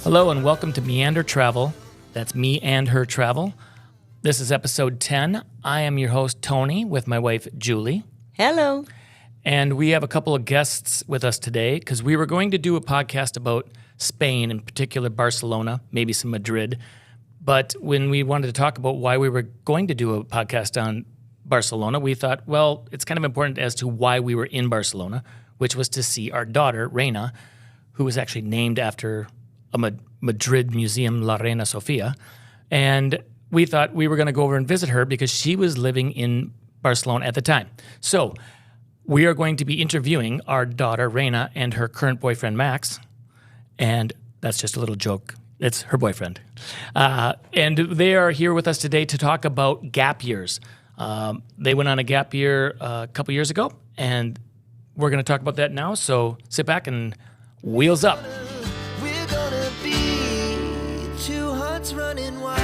Hello and welcome to Meander Travel. That's Me and Her Travel. This is episode 10. I am your host, Tony, with my wife, Julie. Hello. And we have a couple of guests with us today because we were going to do a podcast about Spain, in particular Barcelona, maybe some Madrid. But when we wanted to talk about why we were going to do a podcast on Barcelona, we thought, well, it's kind of important as to why we were in Barcelona, which was to see our daughter, Raina, who was actually named after a Madrid museum, La Reina Sofia. And we thought we were going to go over and visit her because she was living in Barcelona at the time. So we are going to be interviewing our daughter, Raina, and her current boyfriend, Max. And that's just a little joke. It's her boyfriend. And they are here with us today to talk about gap years. They went on a gap year a couple years ago, and we're going to talk about that now. So sit back and wheels up. We're gonna be two hearts running wild.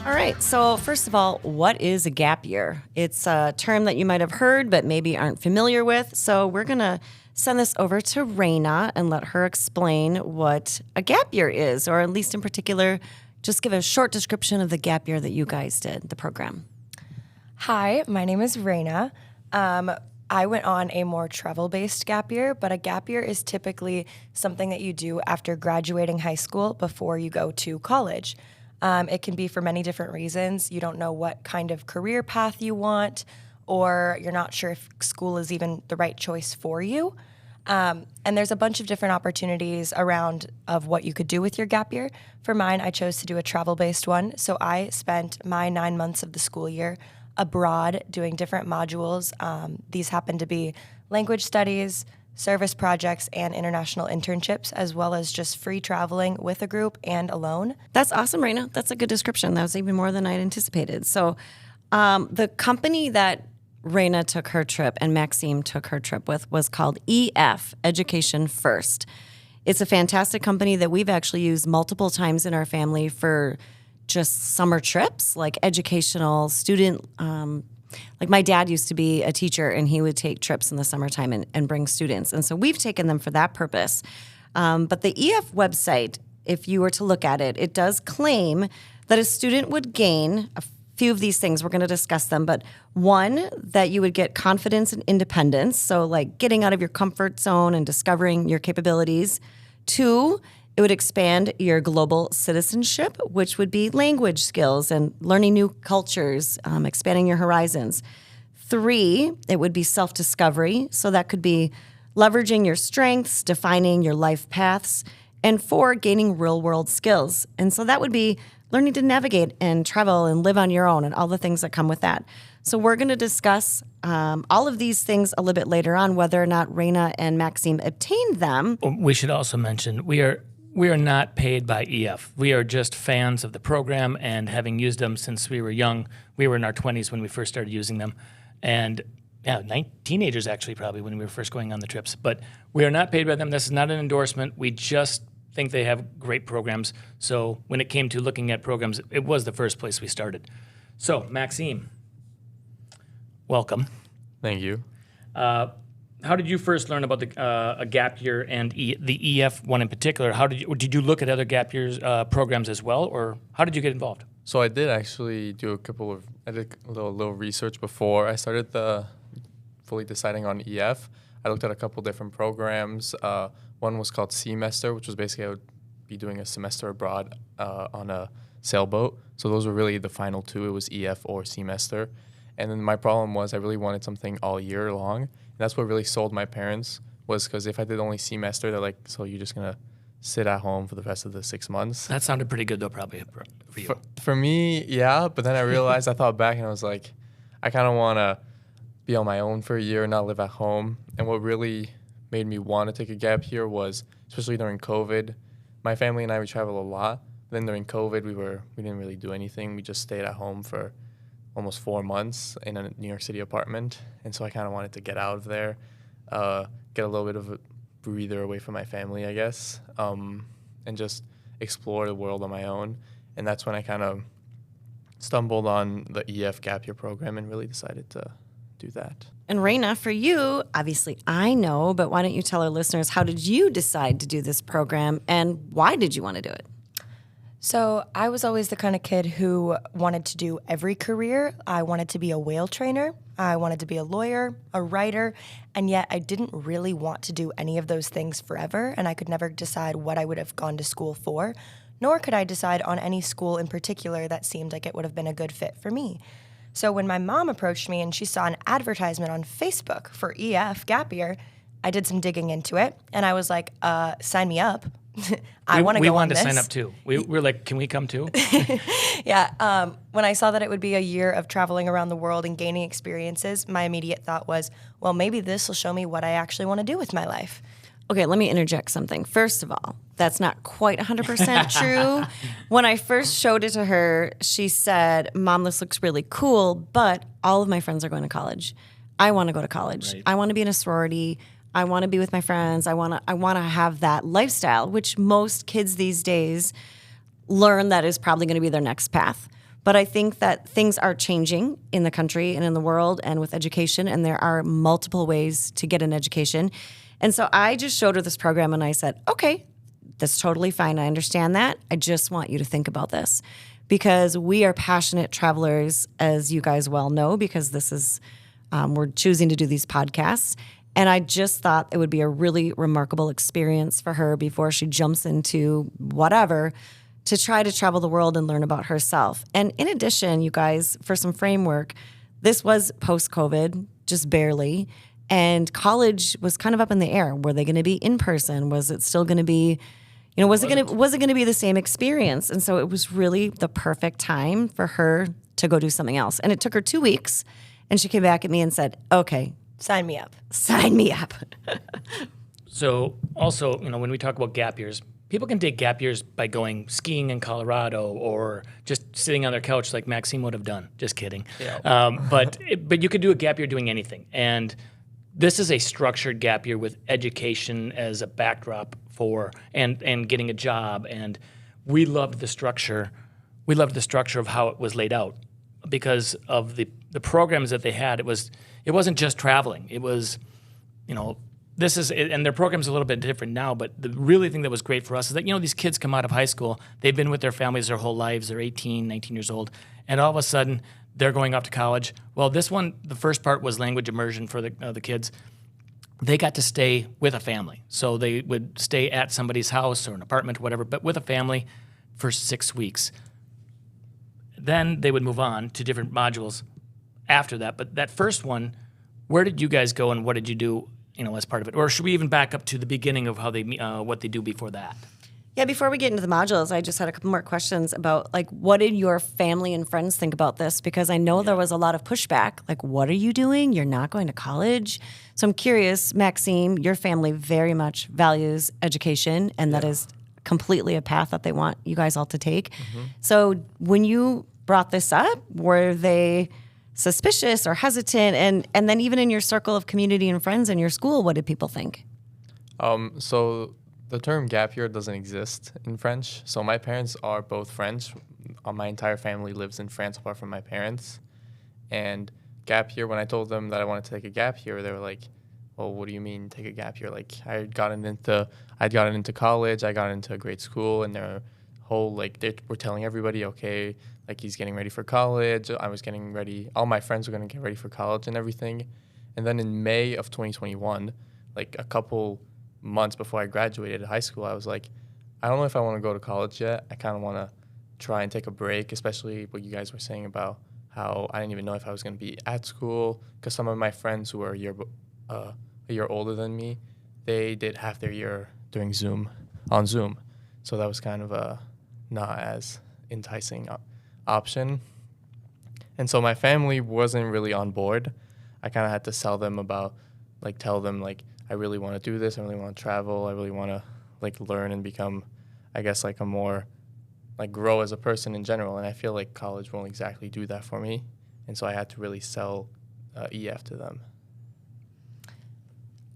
All right. So first of all, what is a gap year? It's a term that you might have heard but maybe aren't familiar with. So we're going to send this over to Raina and let her explain what a gap year is, or at least in particular, just give a short description of the gap year that you guys did, the program. Hi, my name is Raina. I went on a more travel-based gap year, but a gap year is typically something that you do after graduating high school before you go to college. It can be for many different reasons. You don't know what kind of career path you want, or you're not sure if school is even the right choice for you. And there's a bunch of different opportunities around of what you could do with your gap year. For mine, I chose to do a travel-based one. So I spent my 9 months of the school year abroad doing different modules. These happen to be language studies, service projects, and international internships, as well as just free traveling with a group and alone. That's awesome, Raina. That's a good description. That was even more than I'd anticipated. So the company that Raina took her trip and Maxime took her trip with was called EF, Education First. It's a fantastic company that we've actually used multiple times in our family for just summer trips, like educational student. Like my dad used to be a teacher, and he would take trips in the summertime and bring students. And so we've taken them for that purpose. But the EF website, if you were to look at it, it does claim that a student would gain a few of these things. We're going to discuss them. But one, that you would get confidence and independence. So like getting out of your comfort zone and discovering your capabilities. 2, it would expand your global citizenship, which would be language skills and learning new cultures, expanding your horizons. 3, it would be self-discovery. So that could be leveraging your strengths, defining your life paths. And 4, gaining real-world skills. And so that would be learning to navigate and travel and live on your own and all the things that come with that. So we're going to discuss all of these things a little bit later on, whether or not Raina and Maxime obtained them. We should also mention we are not paid by EF. We are just fans of the program, and having used them since we were young. We were in our 20s when we first started using them. And teenagers actually probably when we were first going on the trips. But we are not paid by them. This is not an endorsement. We just think they have great programs. So when it came to looking at programs, it was the first place we started. So Maxime, welcome. Thank you. How did you first learn about a gap year and the EF one in particular? Did you look at other gap years programs as well, or how did you get involved? So I did actually do I did a little research before I started fully deciding on EF. I looked at a couple different programs. One was called Semester, which was basically I would be doing a semester abroad on a sailboat. So those were really the final 2. It was EF or Semester. And then my problem was I really wanted something all year long. And that's what really sold my parents, was because if I did only Semester, they're like, so you're just going to sit at home for the rest of the 6 months? That sounded pretty good, though, probably for you. For me, yeah. But then I realized, I thought back and I was like, I kind of want to be on my own for a year, not live at home. And what really made me want to take a gap year was, especially during COVID, my family and I, we traveled a lot. Then during COVID, we didn't really do anything. We just stayed at home for almost 4 months in a New York City apartment. And so I kind of wanted to get out of there, get a little bit of a breather away from my family, I guess, and just explore the world on my own. And that's when I kind of stumbled on the EF gap year program and really decided to do that. And Raina, for you, obviously I know, but why don't you tell our listeners, how did you decide to do this program and why did you want to do it? So I was always the kind of kid who wanted to do every career. I wanted to be a whale trainer. I wanted to be a lawyer, a writer, and yet I didn't really want to do any of those things forever, and I could never decide what I would have gone to school for, nor could I decide on any school in particular that seemed like it would have been a good fit for me. So when my mom approached me and she saw an advertisement on Facebook for EF Gap Year, I did some digging into it, and I was like, sign me up. I want to go on this. We wanted to sign up too. We were like, can we come too? Yeah. When I saw that it would be a year of traveling around the world and gaining experiences, my immediate thought was, well, maybe this will show me what I actually want to do with my life. Okay, let me interject something. First of all, that's not quite 100% true. When I first showed it to her, she said, Mom, this looks really cool, but all of my friends are going to college. I want to go to college. Right. I want to be in a sorority. I want to be with my friends. I want to have that lifestyle, which most kids these days learn that is probably going to be their next path. But I think that things are changing in the country and in the world and with education, and there are multiple ways to get an education. And so I just showed her this program and I said, okay, that's totally fine. I understand that. I just want you to think about this because we are passionate travelers, as you guys well know, because this is, we're choosing to do these podcasts. And I just thought it would be a really remarkable experience for her before she jumps into whatever to try to travel the world and learn about herself. And in addition, you guys, for some framework, this was post-COVID, just barely. And college was kind of up in the air. Were they going to be in person? Was it still going to be, was it going to be the same experience? And so it was really the perfect time for her to go do something else. And it took her 2 weeks, and she came back at me and said, "Okay, Sign me up. sign me up." So also, when we talk about gap years, people can take gap years by going skiing in Colorado or just sitting on their couch like Maxime would have done. Just kidding. Yeah. But you could do a gap year doing anything. And this is a structured gap year with education as a backdrop for and getting a job. And we loved the structure. We loved the structure of how it was laid out because of the programs that they had. It wasn't just traveling. It was, this is, and their program's a little bit different now, but the really thing that was great for us is that, these kids come out of high school, they've been with their families their whole lives, they're 18, 19 years old, and all of a sudden, they're going off to college. Well, this one, the first part was language immersion for the kids. They got to stay with a family. So they would stay at somebody's house or an apartment or whatever, but with a family for 6 weeks. Then they would move on to different modules after that. But that first one, where did you guys go and what did you do, as part of it? Or should we even back up to the beginning of how they what they do before that? Yeah, before we get into the modules, I just had a couple more questions about, what did your family and friends think about this? Because I know there was a lot of pushback. Like, what are you doing? You're not going to college? So I'm curious, Maxime, your family very much values education, and that is completely a path that they want you guys all to take. Mm-hmm. So when you brought this up, were they suspicious or hesitant? And then even in your circle of community and friends in your school, what did people think? So the term gap year doesn't exist in French. So my parents are both French. My entire family lives in France apart from my parents. And gap year, when I told them that I wanted to take a gap year, they were like, well, what do you mean take a gap year? Like I'd gotten into college, I got into a great school, and their whole, they were telling everybody, okay, he's getting ready for college. I was getting ready. All my friends were going to get ready for college and everything. And then in May of 2021, a couple months before I graduated high school, I was like, I don't know if I want to go to college yet. I kind of want to try and take a break, especially what you guys were saying about how I didn't even know if I was going to be at school, because some of my friends who were a year older than me, they did half their year doing on Zoom. So that was kind of a not as enticing option. And so my family wasn't really on board. I kind of had to tell them I really want to do this. I really want to travel. I really want to learn and become, I guess, a more grow as a person in general. And I feel like college won't exactly do that for me. And so I had to really sell EF to them.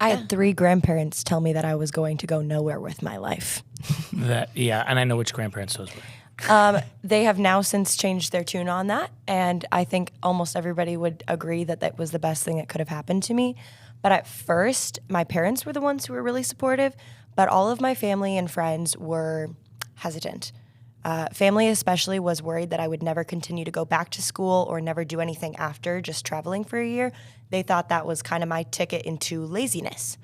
I had 3 grandparents tell me that I was going to go nowhere with my life. And I know which grandparents those were. They have now since changed their tune on that, and I think almost everybody would agree that that was the best thing that could have happened to me. But at first, my parents were the ones who were really supportive, but all of my family and friends were hesitant. Family especially was worried that I would never continue to go back to school or never do anything after just traveling for a year. They thought that was kind of my ticket into laziness.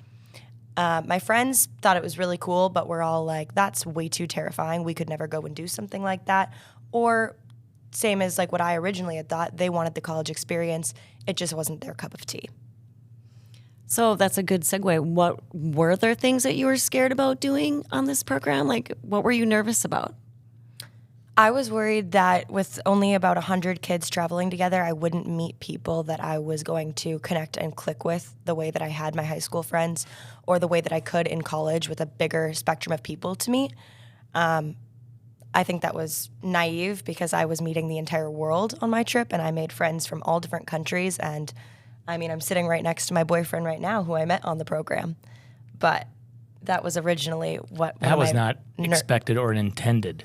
My friends thought it was really cool, but we're all like, that's way too terrifying. We could never go and do something like that. Or same as like what I originally had thought, they wanted the college experience. It just wasn't their cup of tea. So that's a good segue. What were there things that you were scared about doing on this program? Like, what were you nervous about? I was worried that with only about 100 kids traveling together, I wouldn't meet people that I was going to connect and click with the way that I had my high school friends or the way that I could in college with a bigger spectrum of people to meet. I think that was naive because I was meeting the entire world on my trip and I made friends from all different countries. And I mean, I'm sitting right next to my boyfriend right now who I met on the program. But that was originally what That was not expected or intended.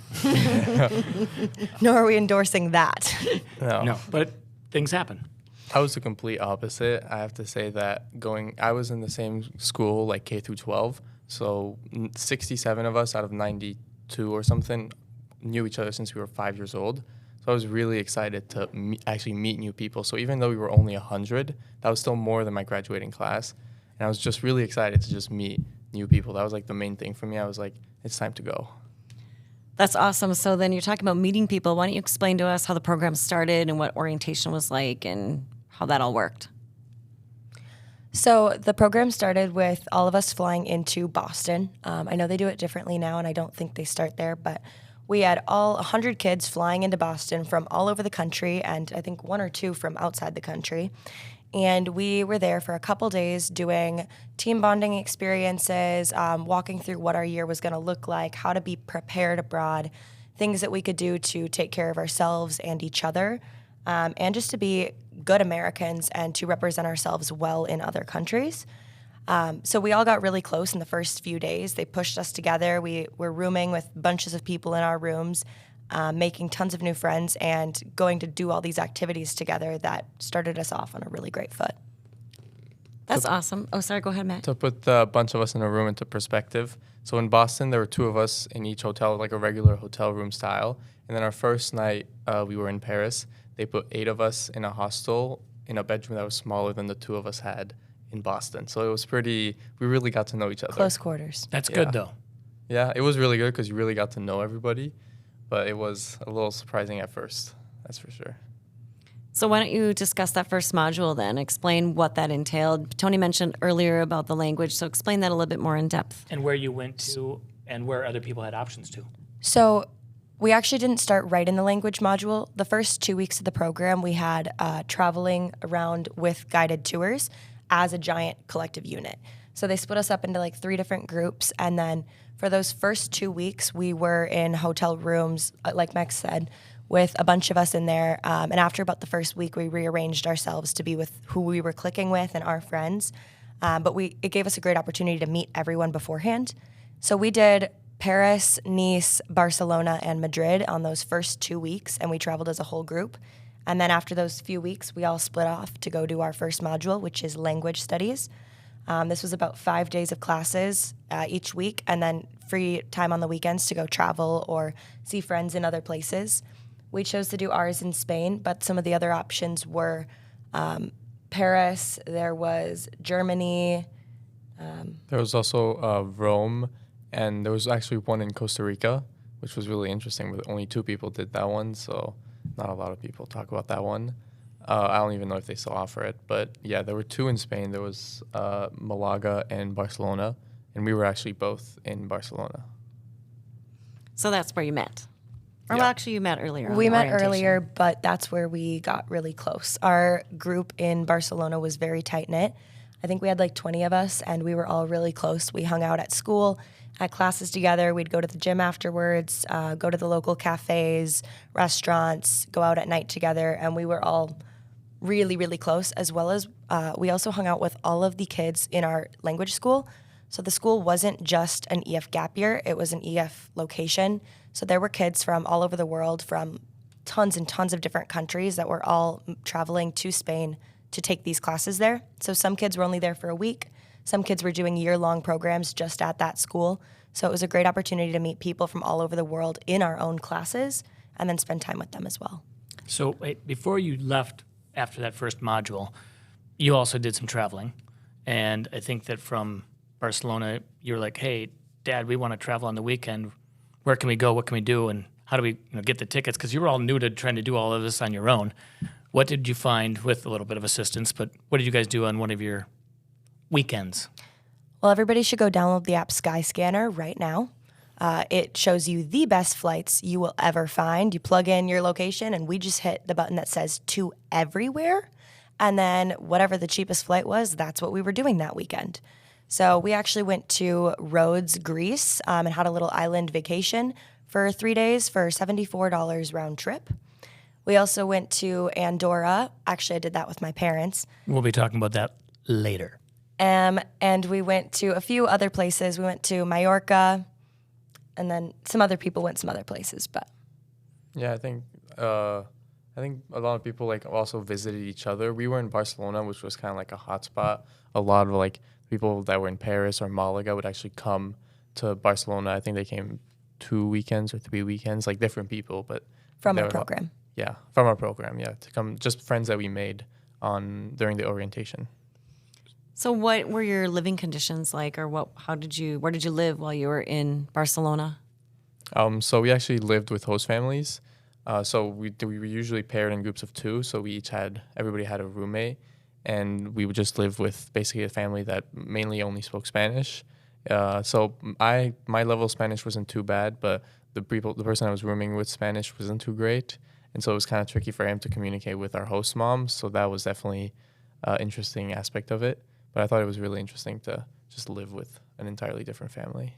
Nor are we endorsing that. No, but things happen. I was the complete opposite. I have to say that I was in the same school, like K through 12. So 67 of us out of 92 or something knew each other since we were 5 years old. So I was really excited to actually meet new people. So even though we were only 100, that was still more than my graduating class. And I was just really excited to just meet new people. That was like the main thing for me. I was like, it's time to go. That's awesome. So then you're talking about meeting people. Why don't you explain to us how the program started and what orientation was like and how that all worked? So the program started with all of us flying into Boston. I know they do it differently now, and I don't think they start there, but we had all 100 kids flying into Boston from all over the country, and I think one or two from outside the country. And we were there for a couple days doing team bonding experiences, walking through what our year was going to look like, how to be prepared abroad, things that we could do to take care of ourselves and each other, and just to be good Americans and to represent ourselves well in other countries. So we all got really close in the first few days. They pushed us together. We were rooming with bunches of people in our rooms, making tons of new friends and going to do all these activities together that started us off on a really great foot. That's awesome. Oh, sorry. Go ahead, Matt. To put the bunch of us in a room into perspective, so in Boston, there were 2 of us in each hotel, like a regular hotel room style. And then our first night, we were in Paris. They put 8 of us in a hostel in a bedroom that was smaller than the 2 of us had in Boston. So it was we really got to know each other. Close quarters. That's good, though. Yeah, it was really good because you really got to know everybody. But it was a little surprising at first, that's for sure. So why don't you discuss that first module then? Explain what that entailed. Tony mentioned earlier about the language, so explain that a little bit more in depth. And where you went to and where other people had options to. So we actually didn't start right in the language module. The first 2 weeks of the program, we had traveling around with guided tours as a giant collective unit. So they split us up into like 3 different groups, and then for those first 2 weeks, we were in hotel rooms, like Max said, with a bunch of us in there. And after about the first week, we rearranged ourselves to be with who we were clicking with and our friends. But it gave us a great opportunity to meet everyone beforehand. So we did Paris, Nice, Barcelona, and Madrid on those first 2 weeks, and we traveled as a whole group. And then after those few weeks, we all split off to go do our first module, which is language studies. This was about 5 days of classes each week, and then free time on the weekends to go travel or see friends in other places. We chose to do ours in Spain, but some of the other options were Paris, there was Germany. There was also Rome, and there was actually one in Costa Rica, which was really interesting, but only 2 people did that one, so not a lot of people talk about that one. I don't even know if they still offer it, but yeah, there were 2 in Spain. There was Malaga and Barcelona, and we were actually both in Barcelona. So that's where you met. Or Yeah. well, actually, you met earlier. We on met orientation. earlier, but that's where we got really close. Our group in Barcelona was very tight-knit. I think we had like 20 of us, and we were all really close. We hung out at school, at classes together. We'd go to the gym afterwards, go to the local cafes, restaurants, go out at night together, and we were all really, really close, as well as we also hung out with all of the kids in our language school. So the school wasn't just an EF gap year, it was an EF location. So there were kids from all over the world, from tons and tons of different countries that were all traveling to Spain to take these classes there. So some kids were only there for a week. Some kids were doing year-long programs just at that school. So it was a great opportunity to meet people from all over the world in our own classes and then spend time with them as well. So wait, before you left after that first module, you also did some traveling. And I think that from Barcelona, you were like, hey, Dad, we want to travel on the weekend. Where can we go? What can we do? And how do we get the tickets? Because you were all new to trying to do all of this on your own. What did you find with a little bit of assistance? But what did you guys do on one of your weekends? Well, everybody should go download the app Skyscanner right now. It shows you the best flights you will ever find. You plug in your location, and we just hit the button that says to everywhere. And then whatever the cheapest flight was, that's what we were doing that weekend. So we actually went to Rhodes, Greece, and had a little island vacation for 3 days for $74 round trip. We also went to Andorra. Actually, I did that with my parents. We'll be talking about that later. And we went to a few other places. We went to Mallorca, and then some other people went some other places. But Yeah, I think a lot of people also visited each other. We were in Barcelona, which was kind of like a hotspot. A lot of people that were in Paris or Malaga would actually come to Barcelona. I think they came 2 weekends or 3 weekends, different people, but from they our were- program. Yeah, from our program, to come, just friends that we made during the orientation. So what were your living conditions like, or where did you live while you were in Barcelona? So we actually lived with host families. So we were usually paired in groups of 2. So everybody had a roommate, and we would just live with basically a family that mainly only spoke Spanish. So my level of Spanish wasn't too bad, but the person I was rooming with Spanish wasn't too great. And so it was kind of tricky for him to communicate with our host mom. So that was definitely an interesting aspect of it. But I thought it was really interesting to just live with an entirely different family.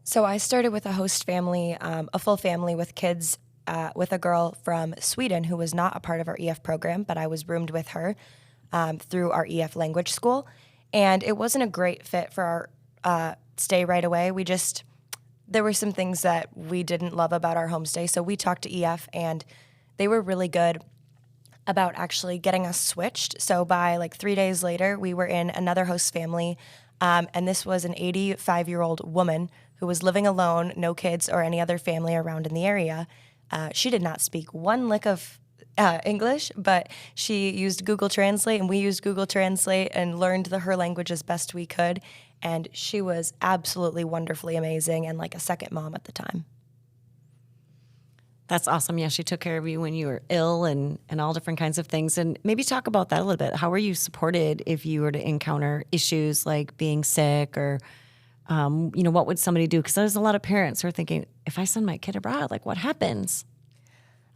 So I started with a host family, a full family with kids, with a girl from Sweden who was not a part of our EF program, but I was roomed with her through our EF language school. And it wasn't a great fit for our stay right away. There were some things that we didn't love about our homestay. So we talked to EF, and they were really good about actually getting us switched. So by 3 days later, we were in another host family, and this was an 85-year-old woman who was living alone, no kids or any other family around in the area. She did not speak one lick of English, but she used Google Translate, and we used Google Translate and learned her language as best we could. And she was absolutely wonderfully amazing and like a second mom at the time. That's awesome. Yeah, she took care of you when you were ill and all different kinds of things. And maybe talk about that a little bit. How were you supported if you were to encounter issues like being sick or, what would somebody do? Because there's a lot of parents who are thinking, if I send my kid abroad, what happens?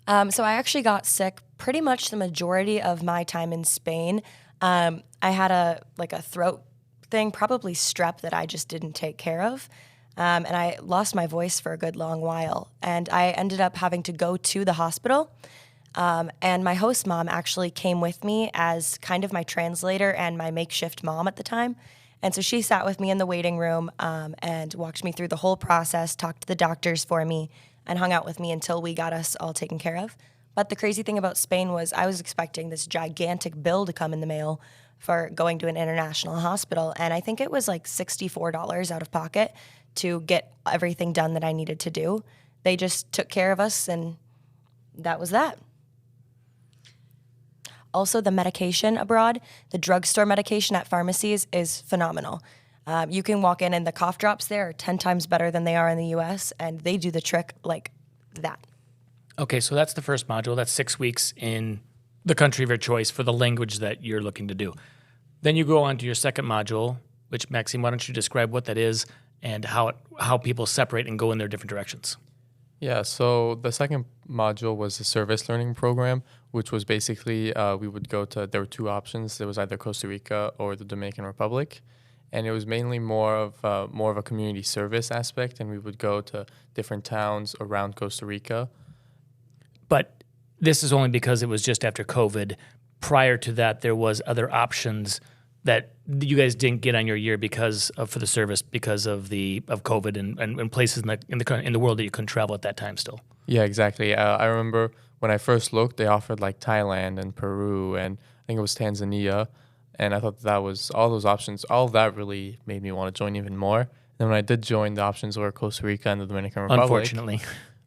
So I actually got sick pretty much the majority of my time in Spain. I had a throat thing, probably strep, that I just didn't take care of. And I lost my voice for a good long while. And I ended up having to go to the hospital. And my host mom actually came with me as kind of my translator and my makeshift mom at the time. And so she sat with me in the waiting room and walked me through the whole process, talked to the doctors for me, and hung out with me until we got us all taken care of. But the crazy thing about Spain was I was expecting this gigantic bill to come in the mail for going to an international hospital. And I think it was $64 out of pocket to get everything done that I needed to do. They just took care of us, and that was that. Also, the medication abroad, the drugstore medication at pharmacies is phenomenal. You can walk in, and the cough drops there are 10 times better than they are in the U.S., and they do the trick like that. Okay, so that's the first module. That's 6 weeks in the country of your choice for the language that you're looking to do. Then you go on to your second module, which, Maxime, why don't you describe what that is and how people separate and go in their different directions? Yeah, so the second module was the service learning program, which was basically we would go to, there were 2 options. There was either Costa Rica or the Dominican Republic. And it was mainly more of a community service aspect, and we would go to different towns around Costa Rica. But this is only because it was just after COVID. Prior to that, there was other options that you guys didn't get on your year for the service because of COVID and places in the world that you couldn't travel at that time still? Yeah, exactly. I remember when I first looked, they offered like Thailand and Peru, and I think it was Tanzania. And I thought that was all those options. All of that really made me want to join even more. And then when I did join, the options were Costa Rica and the Dominican Republic. Unfortunately.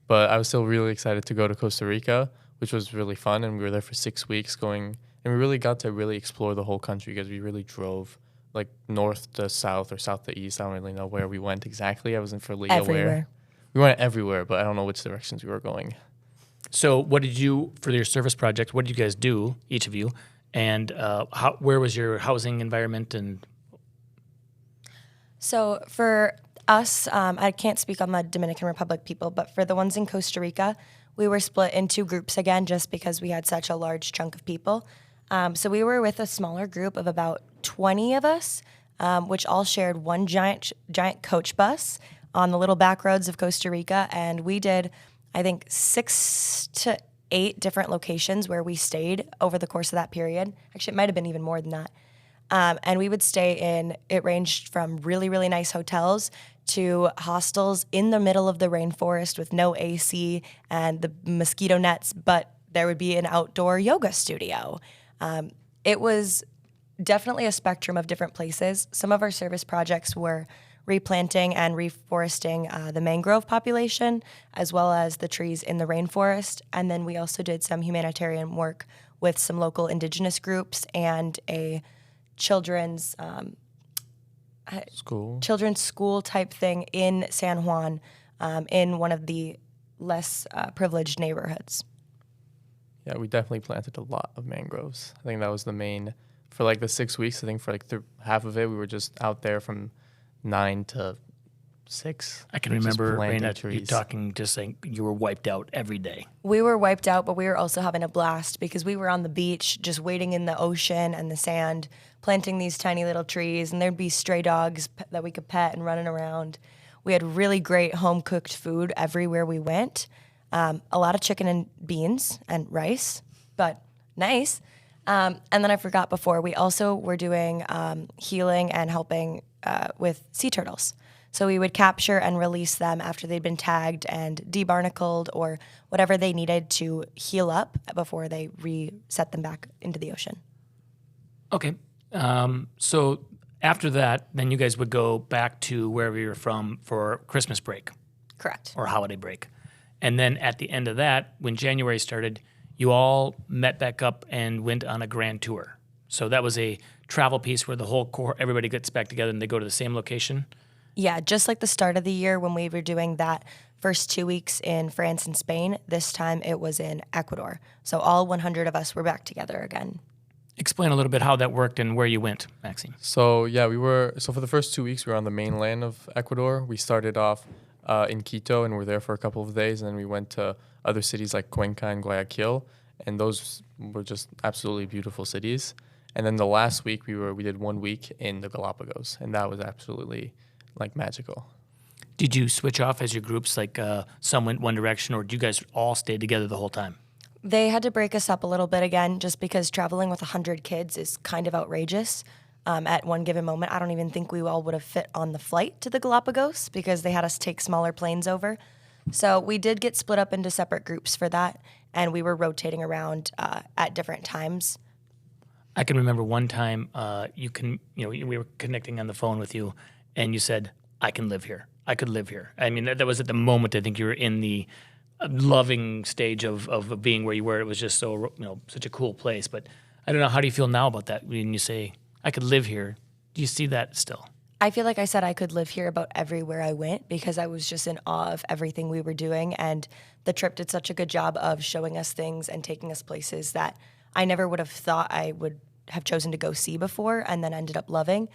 But I was still really excited to go to Costa Rica, which was really fun. And we were there for 6 weeks and we really got to really explore the whole country because we really drove like north to south or south to east. I don't really know where we went exactly. I wasn't fully aware. We went everywhere, but I don't know which directions we were going. So what did you, for your service project, what did you guys do, each of you? And where was your housing environment? And So for us, I can't speak on the Dominican Republic people, but for the ones in Costa Rica, we were split in 2 groups again just because we had such a large chunk of people. So we were with a smaller group of about 20 of us, which all shared one giant coach bus on the little back roads of Costa Rica. And we did, I think, 6 to 8 different locations where we stayed over the course of that period. Actually, it might have been even more than that. And we would stay it ranged from really, really nice hotels to hostels in the middle of the rainforest with no AC and the mosquito nets, but there would be an outdoor yoga studio. It was definitely a spectrum of different places. Some of our service projects were replanting and reforesting the mangrove population, as well as the trees in the rainforest. And then we also did some humanitarian work with some local indigenous groups and a children's school type thing in San Juan, in one of the less privileged neighborhoods. Yeah, we definitely planted a lot of mangroves. I think that was the main, for like the 6 weeks, I think for like half of it, we were just out there from 9 to 6. I can remember, Raina, you talking, just saying you were wiped out every day. We were wiped out, but we were also having a blast because we were on the beach, just wading in the ocean and the sand, planting these tiny little trees, and there'd be stray dogs that we could pet and running around. We had really great home-cooked food everywhere we went. A lot of chicken and beans and rice, but nice. And then I forgot before, we also were doing healing and helping with sea turtles. So we would capture and release them after they'd been tagged and debarnacled or whatever they needed to heal up before they reset them back into the ocean. Okay. So after that, then you guys would go back to wherever you were from for Christmas break. Correct. Or holiday break. And then at the end of that, when January started, you all met back up and went on a grand tour. So that was a travel piece where the whole core, everybody gets back together and they go to the same location. Yeah, just like the start of the year when we were doing that first 2 weeks in France and Spain, this time it was in Ecuador. So all 100 of us were back together again. Explain a little bit how that worked and where you went, Maxime. So yeah, so for the first 2 weeks, we were on the mainland of Ecuador. We started off in Quito and were there for a couple of days, and then we went to other cities like Cuenca and Guayaquil, and those were just absolutely beautiful cities. And then the last week we did 1 week in the Galapagos, and that was absolutely like magical. Did you switch off as your groups, like some went one direction, or did you guys all stay together the whole time? They had to break us up a little bit again just because traveling with 100 kids is kind of outrageous. At one given moment, I don't even think we all would have fit on the flight to the Galapagos because they had us take smaller planes over. So we did get split up into separate groups for that, and we were rotating around at different times. I can remember one time we were connecting on the phone with you, and you said, "I can live here. I could live here." I mean, that was at the moment I think you were in the loving stage of being where you were. It was just so, such a cool place. But I don't know, how do you feel now about that when you say, "I could live here"? Do you see that still? I feel like I said I could live here about everywhere I went because I was just in awe of everything we were doing, and the trip did such a good job of showing us things and taking us places that I never would have thought I would have chosen to go see before and then ended up loving.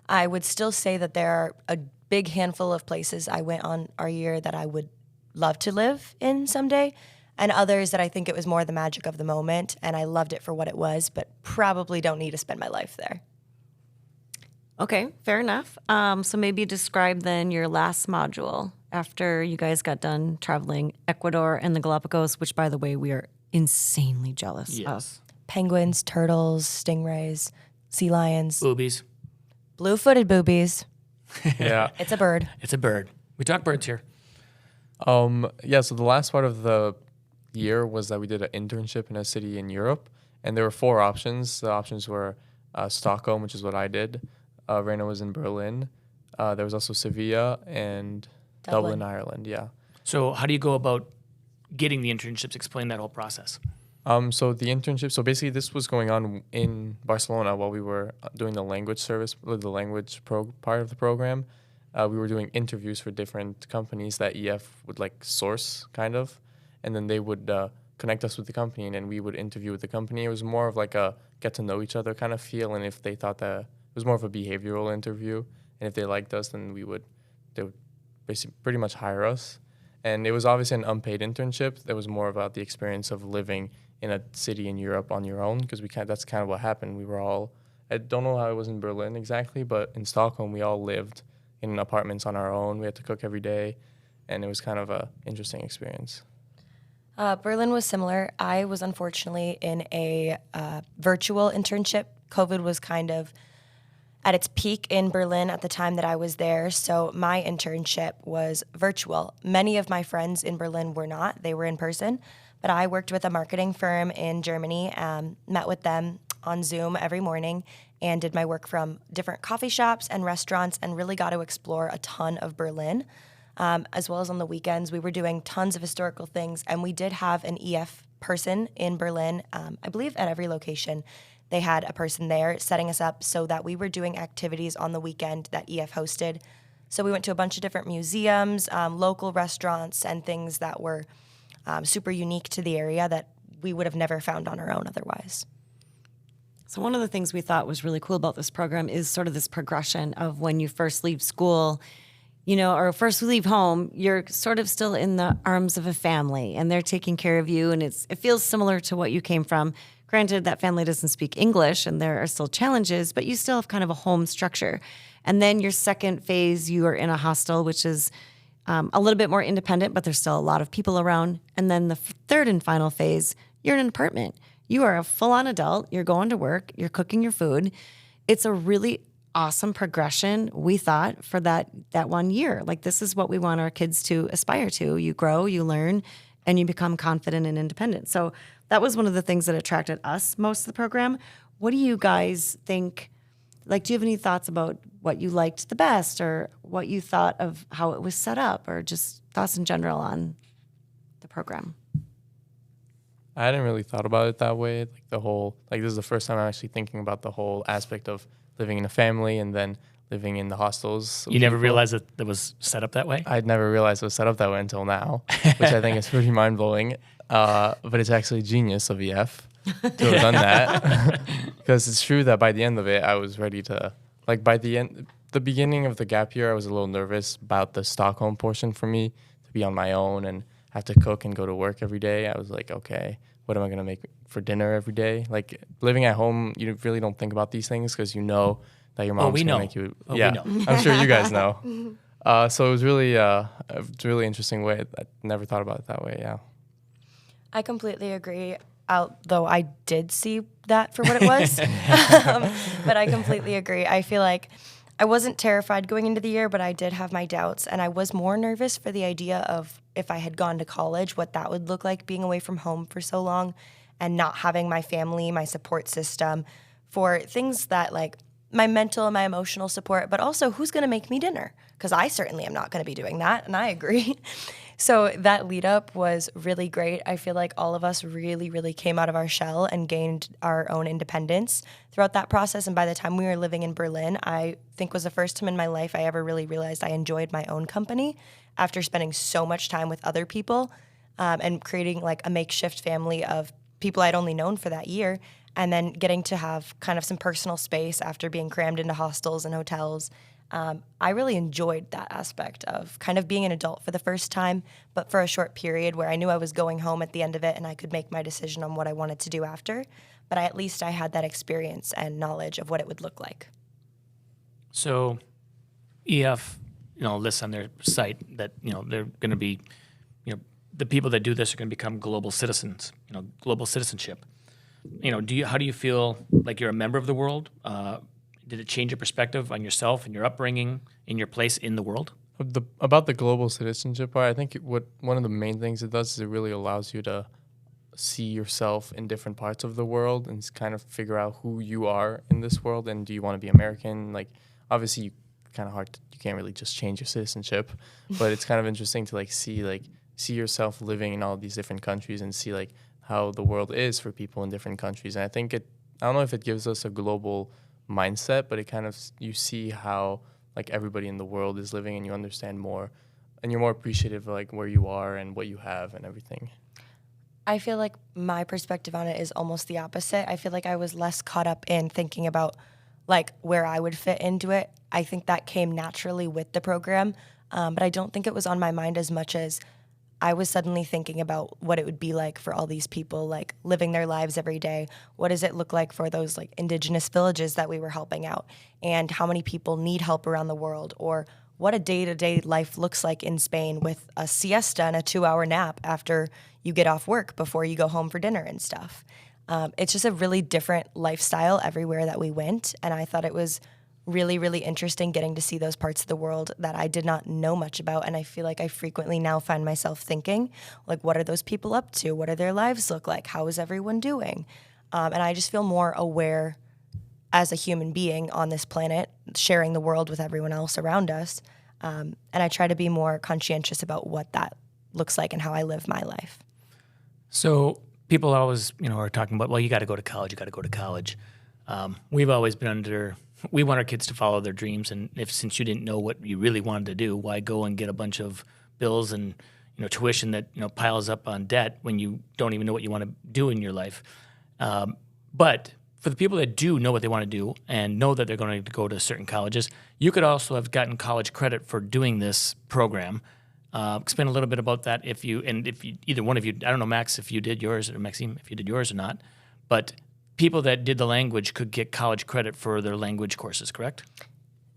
I would still say that there are a big handful of places I went on our year that I would love to live in someday, and others that I think it was more the magic of the moment and I loved it for what it was, but probably don't need to spend my life there. Okay, fair enough. So maybe describe then your last module after you guys got done traveling Ecuador and the Galapagos, which, by the way, we are insanely jealous of. Penguins, turtles, stingrays, sea lions, Boobies. blue-footed boobies. Yeah. It's a bird. It's a bird. We talk birds here. Yeah, so the last part of the year was that we did an internship in a city in Europe, and there were 4 options. The options were Stockholm, which is what I did. Raina was in Berlin. There was also Sevilla and Dublin, Ireland. Yeah. So how do you go about getting the internships? Explain that whole process. So the internship, so basically this was going on in Barcelona while we were doing the language service, the language part of the program. We were doing interviews for different companies that EF would like source kind of, and then they would connect us with the company, and then we would interview with the company. It was more of like a get to know each other kind of feel, and if they thought that it was more of a behavioral interview, and if they liked us, then they would basically pretty much hire us. And it was obviously an unpaid internship. That was more about the experience of living in a city in Europe on your own, because that's kind of what happened. We were all, I don't know how it was in Berlin exactly, but in Stockholm we all lived in apartments on our own. We had to cook every day, and it was kind of a interesting experience. Berlin was similar. I was unfortunately in a virtual internship. COVID was kind of at its peak in Berlin at the time that I was there, so my internship was virtual. Many of my friends in Berlin were not. They were in person, but I worked with a marketing firm in Germany, met with them on Zoom every morning, and did my work from different coffee shops and restaurants, and really got to explore a ton of Berlin. As well as on the weekends, we were doing tons of historical things, and we did have an EF person in Berlin. I believe at every location, they had a person there setting us up so that we were doing activities on the weekend that EF hosted. So we went to a bunch of different museums, local restaurants, and things that were super unique to the area that we would have never found on our own otherwise. So one of the things we thought was really cool about this program is sort of this progression of when you first leave school, or first leave home, you're sort of still in the arms of a family, and they're taking care of you, and it feels similar to what you came from. Granted, that family doesn't speak English, and there are still challenges, but you still have kind of a home structure. And then your second phase, you are in a hostel, which is a little bit more independent, but there's still a lot of people around. And then the third and final phase, you're in an apartment. You are a full-on adult. You're going to work. You're cooking your food. It's a really awesome progression, we thought, for that 1 year. Like, this is what we want our kids to aspire to. You grow, you learn, and you become confident and independent. So that was one of the things that attracted us most of the program. What do you guys think? Like, do you have any thoughts about what you liked the best, or what you thought of how it was set up, or just thoughts in general on the program? I hadn't really thought about it that way. This is the first time I'm actually thinking about the whole aspect of living in a family and then living in the hostels. You never realized that it was set up that way? I'd never realized it was set up that way until now, which I think is pretty mind-blowing. But it's actually genius of EF to have done that. Because it's true that by the end of it, I was ready to, the beginning of the gap year, I was a little nervous about the Stockholm portion for me, to be on my own and have to cook and go to work every day. I was like, okay, what am I going to make for dinner every day? Like, living at home, you really don't think about these things because you know that your mom's going to make you. We know. I'm sure you guys know. So it was really a really interesting way. I never thought about it that way, yeah. I completely agree, although I did see that for what it was. But I completely agree. I feel like I wasn't terrified going into the year, but I did have my doubts, and I was more nervous for the idea of if I had gone to college, what that would look like, being away from home for so long and not having my family, my support system for things that, like, my mental and my emotional support, but also who's going to make me dinner? Because I certainly am not going to be doing that, and I agree. So that lead up was really great. I feel like all of us really, really came out of our shell and gained our own independence throughout that process. And by the time we were living in Berlin, I think was the first time in my life I ever really realized I enjoyed my own company after spending so much time with other people and creating like a makeshift family of people I'd only known for that year, and then getting to have kind of some personal space after being crammed into hostels and hotels. I really enjoyed that aspect of kind of being an adult for the first time, but for a short period where I knew I was going home at the end of it and I could make my decision on what I wanted to do after. But at least I had that experience and knowledge of what it would look like. So EF, lists on their site that, they're going to be, the people that do this are going to become global citizens, global citizenship. How do you feel like you're a member of the world? Did it change your perspective on yourself and your upbringing in your place in the world? About the global citizenship part, I think one of the main things it does is it really allows you to see yourself in different parts of the world and kind of figure out who you are in this world, and do you want to be American? Like, obviously, you can't really just change your citizenship, but it's kind of interesting to see yourself living in all these different countries and see like how the world is for people in different countries. And I think I don't know if it gives us a global mindset, but it kind of, you see how like everybody in the world is living, and you understand more, and you're more appreciative of like where you are and what you have and everything. I feel like my perspective on it is almost the opposite. I feel like I was less caught up in thinking about like where I would fit into it. I think that came naturally with the program, but I don't think it was on my mind as much as I was suddenly thinking about what it would be like for all these people, like living their lives every day. What does it look like for those like indigenous villages that we were helping out, and how many people need help around the world, or what a day-to-day life looks like in Spain with a siesta and a 2-hour nap after you get off work before you go home for dinner and stuff. It's just a really different lifestyle everywhere that we went, and I thought it was really, really interesting getting to see those parts of the world that I did not know much about. And I feel like I frequently now find myself thinking, like, what are those people up to? What do their lives look like? How is everyone doing? And I just feel more aware as a human being on this planet, sharing the world with everyone else around us. And I try to be more conscientious about what that looks like and how I live my life. So people always, are talking about, well, you got to go to college, you got to go to college. We've always been we want our kids to follow their dreams, and since you didn't know what you really wanted to do, why go and get a bunch of bills and tuition that piles up on debt when you don't even know what you want to do in your life? But for the people that do know what they want to do and know that they're going to go to certain colleges, you could also have gotten college credit for doing this program. Explain a little bit about that if either one of you, I don't know, Max, if you did yours, or Maxime, if you did yours or not, but people that did the language could get college credit for their language courses, correct?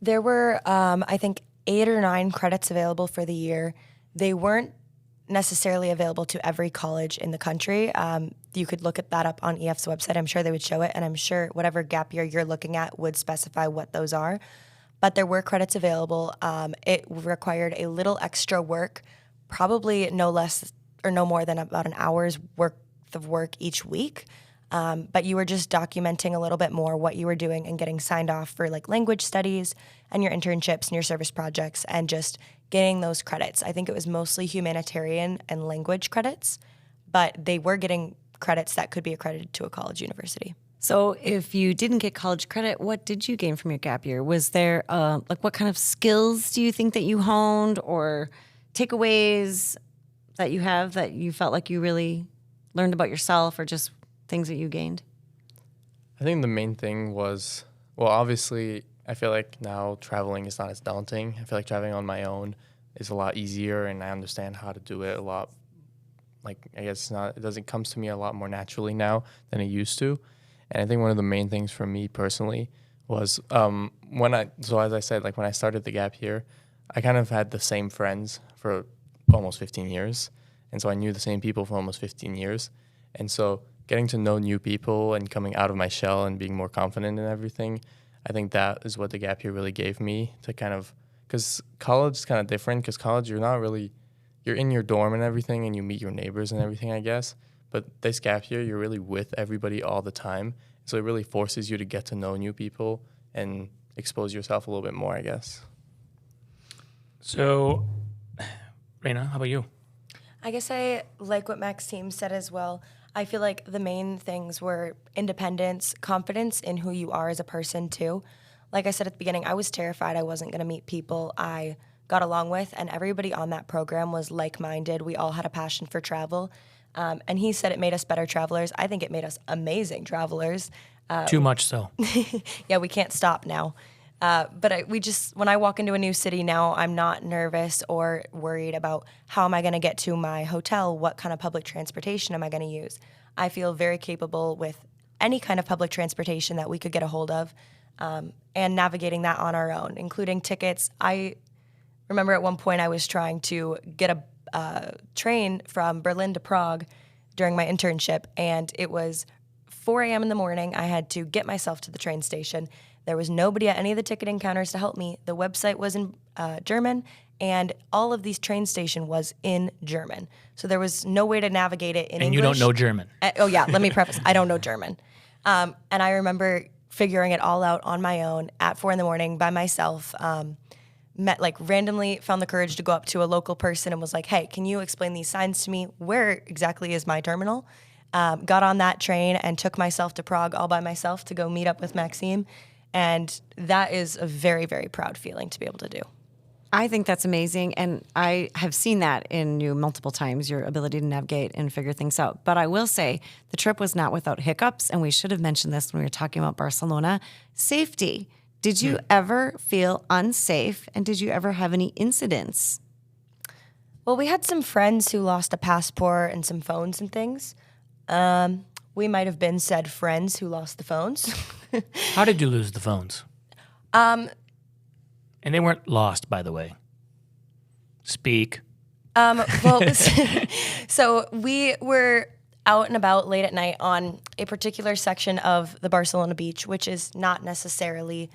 There were, I think, 8 or 9 credits available for the year. They weren't necessarily available to every college in the country. You could look at that up on EF's website. I'm sure they would show it, and I'm sure whatever gap year you're looking at would specify what those are. But there were credits available. It required a little extra work, probably no less or no more than about an hour's worth of work each week. But you were just documenting a little bit more what you were doing and getting signed off for like language studies and your internships and your service projects and just getting those credits. I think it was mostly humanitarian and language credits, but they were getting credits that could be accredited to a college university. So if you didn't get college credit, what did you gain from your gap year? Was there, what kind of skills do you think that you honed, or takeaways that you have that you felt like you really learned about yourself, or just things that you gained? I think the main thing was, well, obviously, I feel like now traveling is not as daunting. I feel like traveling on my own is a lot easier, and I understand how to do it a lot. Like, I guess it comes to me a lot more naturally now than it used to. And I think one of the main things for me personally was as I said, like when I started the gap year, I kind of had the same friends for almost 15 years. And so I knew the same people for almost 15 years. And so getting to know new people and coming out of my shell and being more confident in everything, I think that is what the gap year really gave me to kind of, because college is kind of different, because college you're in your dorm and everything and you meet your neighbors and everything, I guess. But this gap year, you're really with everybody all the time. So it really forces you to get to know new people and expose yourself a little bit more, I guess. So, Raina, how about you? I guess I like what Maxime said as well. I feel like the main things were independence, confidence in who you are as a person too. Like I said at the beginning, I was terrified I wasn't going to meet people I got along with, and everybody on that program was like-minded. We all had a passion for travel. And he said it made us better travelers. I think it made us amazing travelers. Too much so. Yeah, we can't stop now. But when I walk into a new city now, I'm not nervous or worried about how am I going to get to my hotel, what kind of public transportation am I going to use. I feel very capable with any kind of public transportation that we could get a hold of, and navigating that on our own, including tickets. I remember at one point I was trying to get a train from Berlin to Prague during my internship, and it was 4 a.m. in the morning. I had to get myself to the train station. There was nobody at any of the ticketing counters to help me. The website was in German, and all of these train station was in German. So there was no way to navigate it in English. And you don't know German. Oh, yeah, let me preface. I don't know German. And I remember figuring it all out on my own at 4 in the morning by myself. Randomly found the courage to go up to a local person and was like, hey, can you explain these signs to me? Where exactly is my terminal? Got on that train and took myself to Prague all by myself to go meet up with Maxime. And that is a very, very proud feeling to be able to do. I think that's amazing, and I have seen that in you multiple times, your ability to navigate and figure things out. But I will say the trip was not without hiccups, and we should have mentioned this when we were talking about Barcelona. Safety. Did you ever feel unsafe, and did you ever have any incidents? Well, we had some friends who lost a passport and some phones and things. We might have been said friends who lost the phones. How did you lose the phones? And they weren't lost, by the way. Speak. So we were out and about late at night on a particular section of the Barcelona beach, which is not necessarily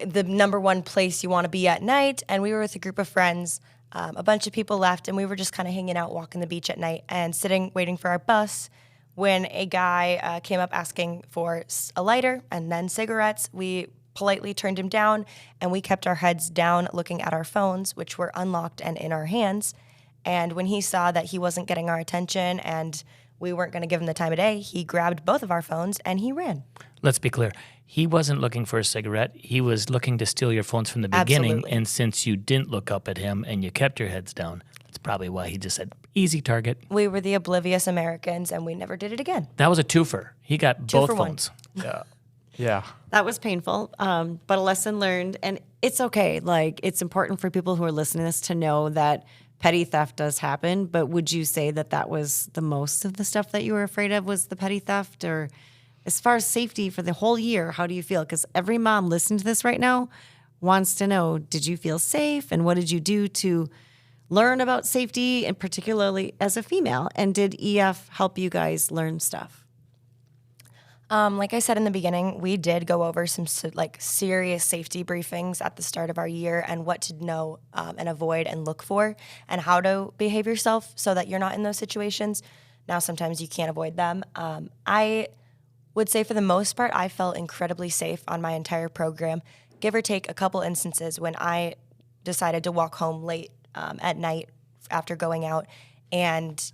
the number one place you want to be at night. And we were with a group of friends. A bunch of people left, and we were just kind of hanging out, walking the beach at night and sitting, waiting for our bus, when a guy came up asking for a lighter and then cigarettes. We politely turned him down, and we kept our heads down looking at our phones, which were unlocked and in our hands. And when he saw that he wasn't getting our attention and we weren't going to give him the time of day, he grabbed both of our phones and he ran. Let's be clear. He wasn't looking for a cigarette. He was looking to steal your phones from the beginning. Absolutely. And since you didn't look up at him and you kept your heads down, that's probably why he just said, easy target. We were the oblivious Americans, and we never did it again. That was a twofer. He got both for one. phones. Yeah. Yeah. That was painful, but a lesson learned. And it's okay. Like, it's important for people who are listening to this to know that petty theft does happen. But would you say that that was the most of the stuff that you were afraid of was the petty theft? Or as far as safety for the whole year, how do you feel? Because every mom listening to this right now wants to know, did you feel safe? And what did you do to learn about safety, and particularly as a female? And did EF help you guys learn stuff? Like I said in the beginning, we did go over some serious safety briefings at the start of our year and what to know and avoid and look for and how to behave yourself so that you're not in those situations. Now, sometimes you can't avoid them. I would say for the most part, I felt incredibly safe on my entire program, give or take a couple instances when I decided to walk home late at night after going out and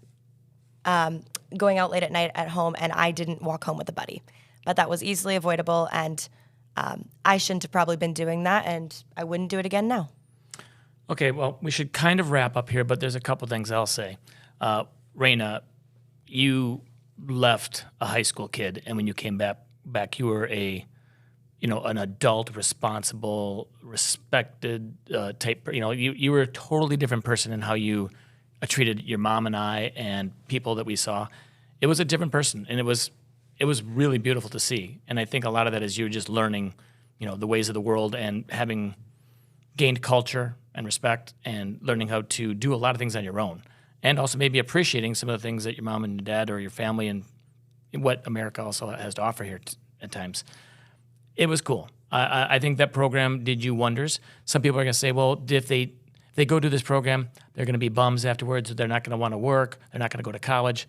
going out late at night at home, and I didn't walk home with a buddy. But that was easily avoidable, and I shouldn't have probably been doing that, and I wouldn't do it again now. Okay, well, we should kind of wrap up here, but there's a couple things I'll say. Raina, you left a high school kid, and when you came back, you were an adult, responsible, respected type. You were a totally different person in how you treated your mom and I and people that we saw. It was a different person, and it was really beautiful to see. And I think a lot of that is you just learning, the ways of the world and having gained culture and respect and learning how to do a lot of things on your own. And also maybe appreciating some of the things that your mom and your dad or your family and what America also has to offer here at times. It was cool. I think that program did you wonders. Some people are going to say, well, if they go to this program, they're going to be bums afterwards. They're not going to want to work. They're not going to go to college.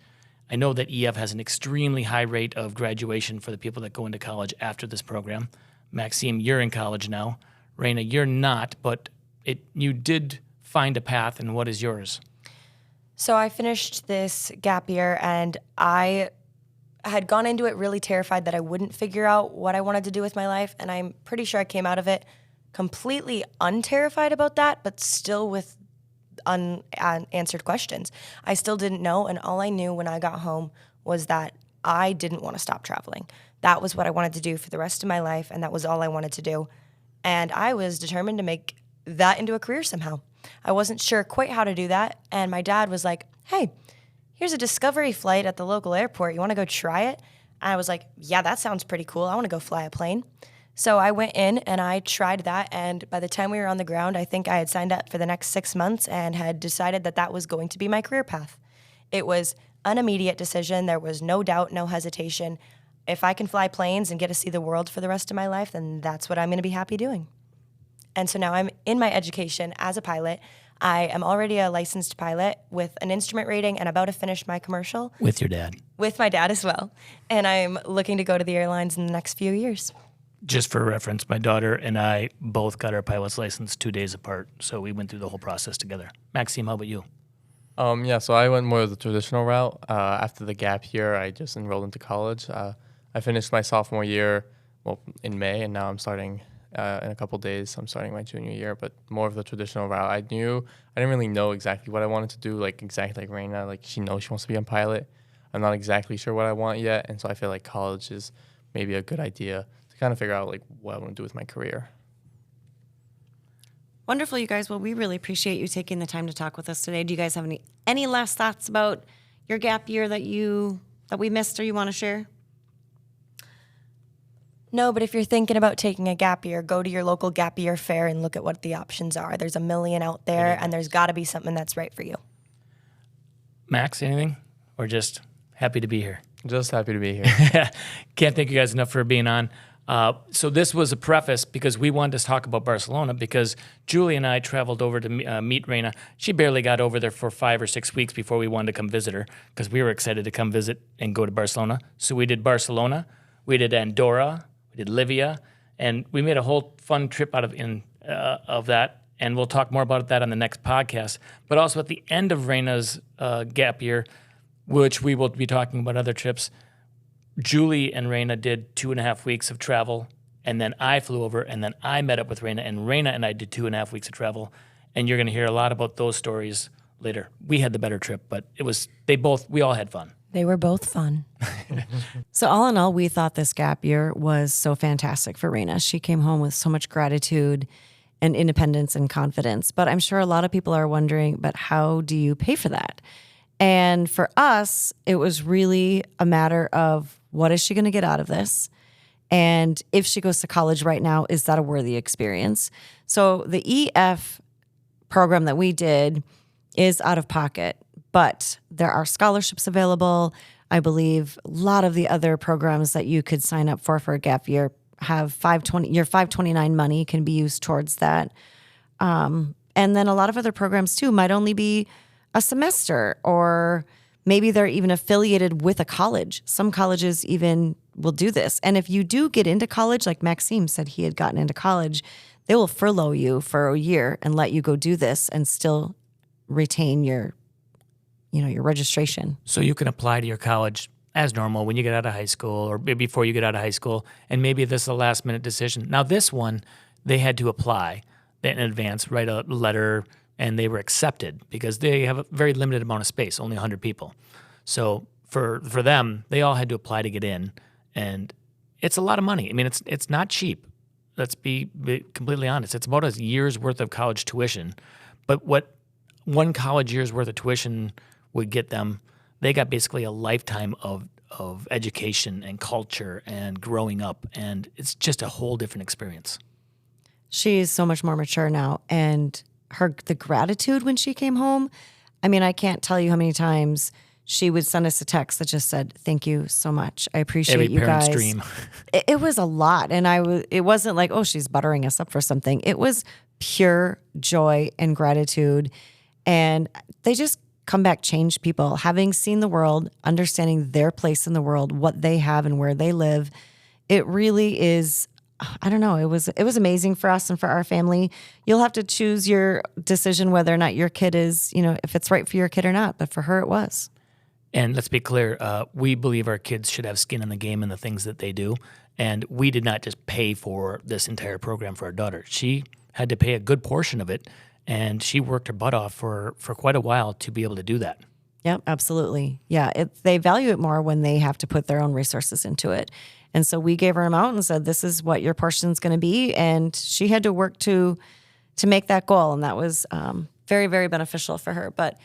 I know that EF has an extremely high rate of graduation for the people that go into college after this program. Maxime, you're in college now. Raina, you're not, but you did find a path, and what is yours? So I finished this gap year, and I had gone into it really terrified that I wouldn't figure out what I wanted to do with my life, and I'm pretty sure I came out of it completely unterrified about that, but still with unanswered questions. I still didn't know, and all I knew when I got home was that I didn't want to stop traveling. That was what I wanted to do for the rest of my life, and that was all I wanted to do. And I was determined to make that into a career somehow. I wasn't sure quite how to do that, and my dad was like, hey, here's a discovery flight at the local airport. You want to go try it? And I was like, yeah, that sounds pretty cool. I want to go fly a plane. So I went in and I tried that, and by the time we were on the ground, I think I had signed up for the next 6 months and had decided that that was going to be my career path. It was an immediate decision. There was no doubt, no hesitation. if I can fly planes and get to see the world for the rest of my life, then that's what I'm going to be happy doing. And so now I'm in my education as a pilot. I am already a licensed pilot with an instrument rating and about to finish my commercial. With your dad. With my dad as well. And I'm looking to go to the airlines in the next few years. Just for reference, my daughter and I both got our pilot's license 2 days apart, so we went through the whole process together. Maxime, how about you? So I went more of the traditional route. After the gap year, I just enrolled into college. I finished my sophomore year, in May, and now I'm starting in a couple days. I'm starting my junior year, but more of the traditional route. I didn't really know exactly what I wanted to do, exactly like Raina. Like, she knows she wants to be a pilot. I'm not exactly sure what I want yet, and so I feel like college is maybe a good idea to kind of figure out what I want to do with my career. Wonderful, you guys. Well, we really appreciate you taking the time to talk with us today. Do you guys have any last thoughts about your gap year that we missed or you want to share? No, but if you're thinking about taking a gap year, go to your local gap year fair and look at what the options are. There's a million out there, and there's got to be something that's right for you. Max, anything? Or just happy to be here? Just happy to be here. Can't thank you guys enough for being on. So this was a preface because we wanted to talk about Barcelona because Julie and I traveled over to meet Raina. She barely got over there for 5 or 6 weeks before we wanted to come visit her because we were excited to come visit and go to Barcelona. So we did Barcelona, we did Andorra, we did Livia, and we made a whole fun trip out of that. And we'll talk more about that on the next podcast. But also at the end of Raina's gap year, which we will be talking about other trips, Julie and Raina did 2.5 weeks of travel, and then I flew over, and then I met up with Raina, and Raina and I did 2.5 weeks of travel, and you're going to hear a lot about those stories later. We had the better trip, but we all had fun. They were both fun. So all in all, we thought this gap year was so fantastic for Raina. She came home with so much gratitude and independence and confidence. But I'm sure a lot of people are wondering, but how do you pay for that? And for us, it was really a matter of what is she going to get out of this? And if she goes to college right now, is that a worthy experience? So the EF program that we did is out of pocket, but there are scholarships available. I believe a lot of the other programs that you could sign up for a gap year have your 529 money can be used towards that. And then a lot of other programs too might only be a semester, or maybe they're even affiliated with a college. Some colleges even will do this. And if you do get into college, like Maxime said he had gotten into college, they will furlough you for a year and let you go do this and still retain your registration. So you can apply to your college as normal when you get out of high school or before you get out of high school, and maybe this is a last-minute decision. Now, this one, they had to apply in advance, write a letter, and they were accepted because they have a very limited amount of space, only 100 people. So for them, they all had to apply to get in, and it's a lot of money. I mean, it's not cheap. Let's be completely honest. It's about a year's worth of college tuition. But what one college year's worth of tuition would get them, they got basically a lifetime of education and culture and growing up, and it's just a whole different experience. She's so much more mature now, and the gratitude when she came home, I mean, I can't tell you how many times she would send us a text that just said, "Thank you so much. I appreciate Every you guys." parent's dream. It was a lot, and it wasn't like, oh, she's buttering us up for something. It was pure joy and gratitude, and they just come back changed people. Having seen the world, understanding their place in the world, what they have and where they live, it really is. I don't know. It was amazing for us and for our family. You'll have to choose your decision whether or not your kid is, if it's right for your kid or not. But for her, it was. And let's be clear, we believe our kids should have skin in the game in the things that they do. And we did not just pay for this entire program for our daughter. She had to pay a good portion of it, and she worked her butt off for quite a while to be able to do that. Yep, absolutely. Yeah, they value it more when they have to put their own resources into it. And so we gave her an amount and said, this is what your portion's going to be. And she had to work to make that goal. And that was very, very beneficial for her. But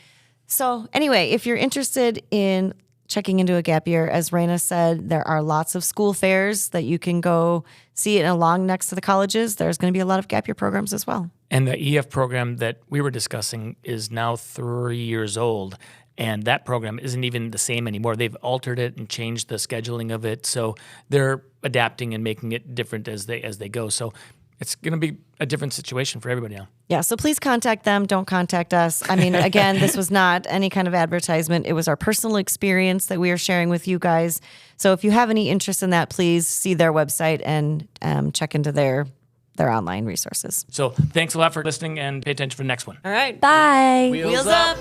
so anyway, if you're interested in checking into a gap year, as Raina said, there are lots of school fairs that you can go see, and along next to the colleges, there's going to be a lot of gap year programs as well. And the EF program that we were discussing is now 3 years old. And that program isn't even the same anymore. They've altered it and changed the scheduling of it. So they're adapting and making it different as they go. So it's going to be a different situation for everybody now. Yeah, so please contact them. Don't contact us. I mean, again, this was not any kind of advertisement. It was our personal experience that we are sharing with you guys. So if you have any interest in that, please see their website and check into their online resources. So thanks a lot for listening, and pay attention for the next one. All right. Bye. Wheels up.